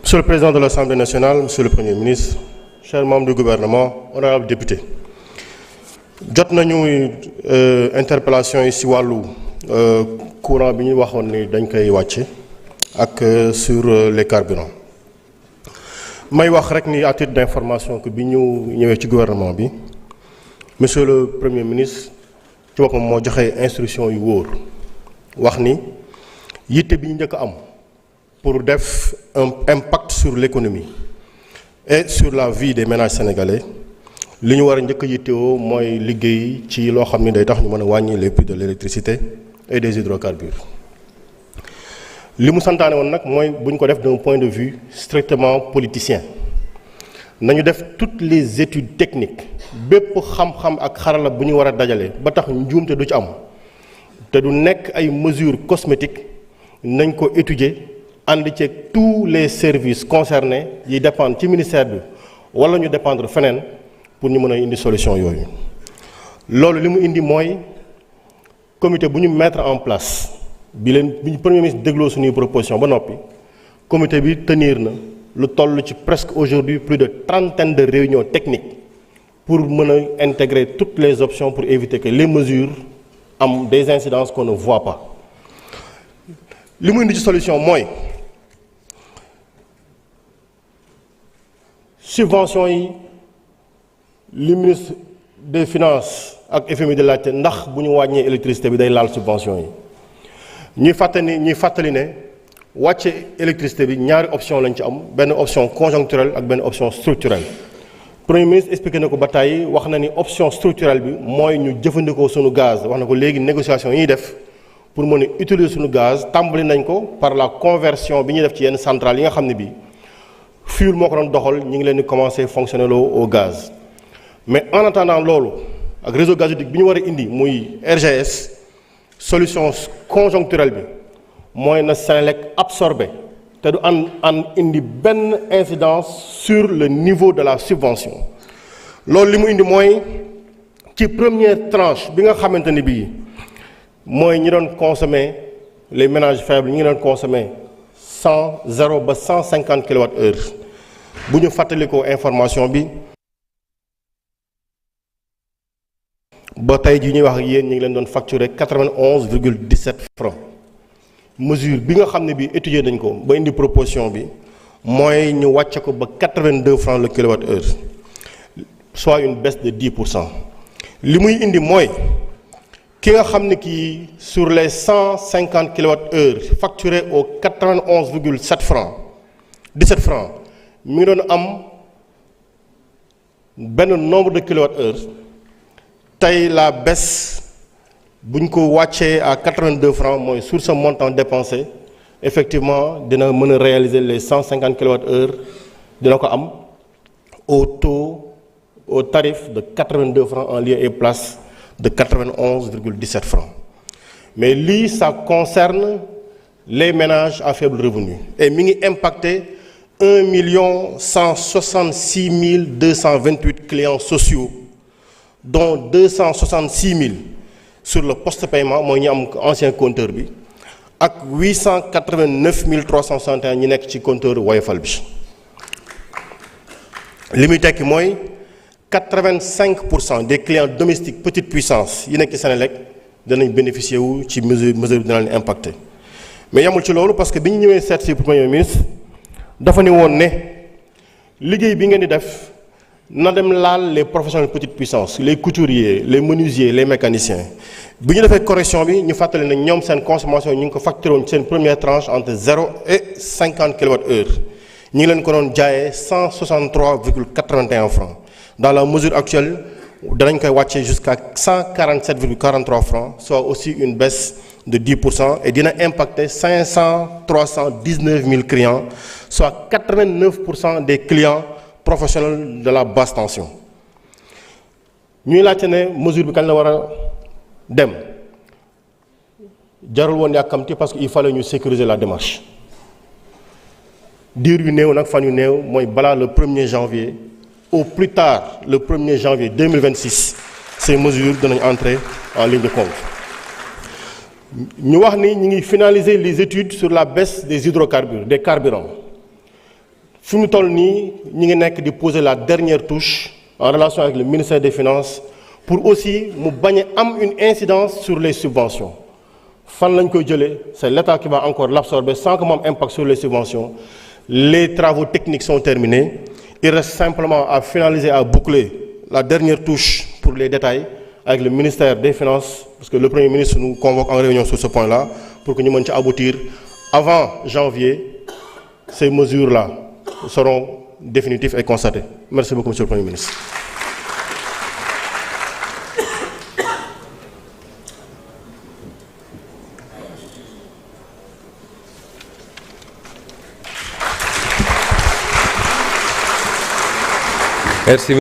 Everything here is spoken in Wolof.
Monsieur le Président de l'Assemblée nationale, Monsieur le Premier ministre, chers membres du gouvernement, honorables députés, jot nañu interpellation yi ci wàllu courant bi ñu waxoon ni dañ koy wàcce ak sur les carburants. may wax rek ni à titre d'information que bi ñu ñëwee ci gouvernement bi Monsieur le Premier ministre ci boppam moo joxe instruction yu wóor wax ni yitte bi ñu njëkk a am pour def un impact sur l'économie et sur la vie des ménages sénégalais li ñu war a njëkk a yittewoo mooy liggéey ci loo xam ni day tax ñu mën a wàññi les prix de l'électricité et des hydrocarbures. li mu santaane woon nag mooy bu ñu ko def d'un point de vue strictement politicien nañu def toutes les études techniques bépp xam-xam ak xarala bu ñu war a dajale ba tax njuumte du ci am te du nekk ay mesures cosmétiques nañ ko étudier ànd ci tous les services concernés yi dépendre ci ministère bi wala ñu dépendre feneen pour ñu mën a indi solution yooyu. loolu li mu indi mooy comité bu ñu mettre en place bi ñu premier ministre dégloo suñuy proposition ba noppi comité bi tenir na lu toll ci presque aujourd'hui plus de trentaine de réunions techniques pour mën a intégrer toutes les options pour éviter que les mesures am des incidences qu'on ne voit pas. li mu indi ci solution mooy subvention yi li ministre des finances ak FMI di laajte ndax bu ñu wàññee électricité bi day laal subvention yi ñuy fàttali ne wàcce électricité bi ñaari option lañ ci am benn option conjoncturelle ak benn option structurelle. Premier ministre expliqué na ko ba tàyyi wax na ni option structurelle bi mooy ñu jëfandikoo sunu gaz wax na ko léegi négociation yi ñuy def pour mën a utiliser sunu gaz tàmbali nañ ko par la conversion bi ñuy def ci yenn centrales yi nga xam ne bii fuel moo ko doon doxal ñu ngi leen di commencer fonctionner loo au gaz. mais en attendant loolu ak réseau gazoduc bi ñu war a indi muy RGS solution conjoncturelle bi mooy na Senelec absorbé te du an indi benn incidence sur le niveau de la subvention. loolu li mu indi mooy ci première tranche bi nga xamante ni bii mooy ñi doon consommer les ménages faibles ñi ngi doon consommer 0 ba 150 kWh bu ñu fàttalikoo information bi. ba tey jii ñuy wax ak yéen ñu ngi leen doon facturer 91,17 francs. mesure bi nga xam ne bii étudier nañ ko ba indi proposition bi mooy ñu wàcce ko ba 82 francs le kilowattheure soit une baisse de 10%. li muy indi mooy ki nga xam ne kii sur les 150 kilowattheures facturé au 91,17 francs 17 francs mi ngi doon am benn nombre de kilowattheures tey la baisse bu ñu ko wàccee à 82 francs mooy sur ce montant dépensé effectivement dina mën a réaliser les 150 kWh dina ko am au tarif de 82 francs en lieu et place de 91,17 francs. mais lii ça concerne les ménages à faible revenu et mi ngi impacté 1 166 228 clients sociaux dont 266 000 sur le post-paiement mooy ñi am ancien compteur bi ak 889 361 ñi nekk ci compteur Woyofal bi. li muy tekki mooy 85% des clients domestiques petite puissance yi nekk ci Senelec danañ bénéficier wu ci mesure bi dina leen impacté. mais yamul ci loolu parce que bi ñu ñëwee seet si Premier ministre dafa ni woon ne liggéey bi ngeen di def na dem laal les professionnels de petite puissance les couturiers les menuisiers les mécaniciens. bi ñu defee correction bi ñu fàttali ne ñoom seen consommation ñu ngi ko facturé woon seen première tranche entre 0 et 50 kWh ñu ngi leen ko doon jaayee 163,81 francs. dans la mesure actuelle danañ koy wàccee jusqu'à 147,43 francs soit aussi une baisse de 10% et dina impacter 319 000 clients soit 89% des clients professionnels de la basse tension. ñuy laajte ne mesure bi kañ la war a dem jarul woon yàkkamti parce que il fallait ñu sécuriser la démarche diir yu néew nag fan yu néew mooy balaa le 1er janvier au plus tard le 1er janvier 2026 ces mesures danañ entrer en ligne de compte. ñu wax ni ñu ngi finaliser les études sur la baisse des hydrocarbures des carburants fi mu toll nii ñi ngi nekk di poser la dernière touche en relation avec le ministère des Finances pour aussi mu bañ a am une incidence sur les subventions fan lañ koy jëlee c'est l'État qui va encore l'absorber sans que mu am impact sur les subventions. Les travaux techniques sont terminés. Il reste simplement à finaliser, à boucler la dernière touche pour les détails avec le ministère des Finances, parce que le Premier ministre nous convoque en réunion sur ce point-là, pour que nous puissions aboutir avant janvier. Ces mesures-là seront définitives et constatées. Merci beaucoup, Monsieur le Premier ministre. Merci.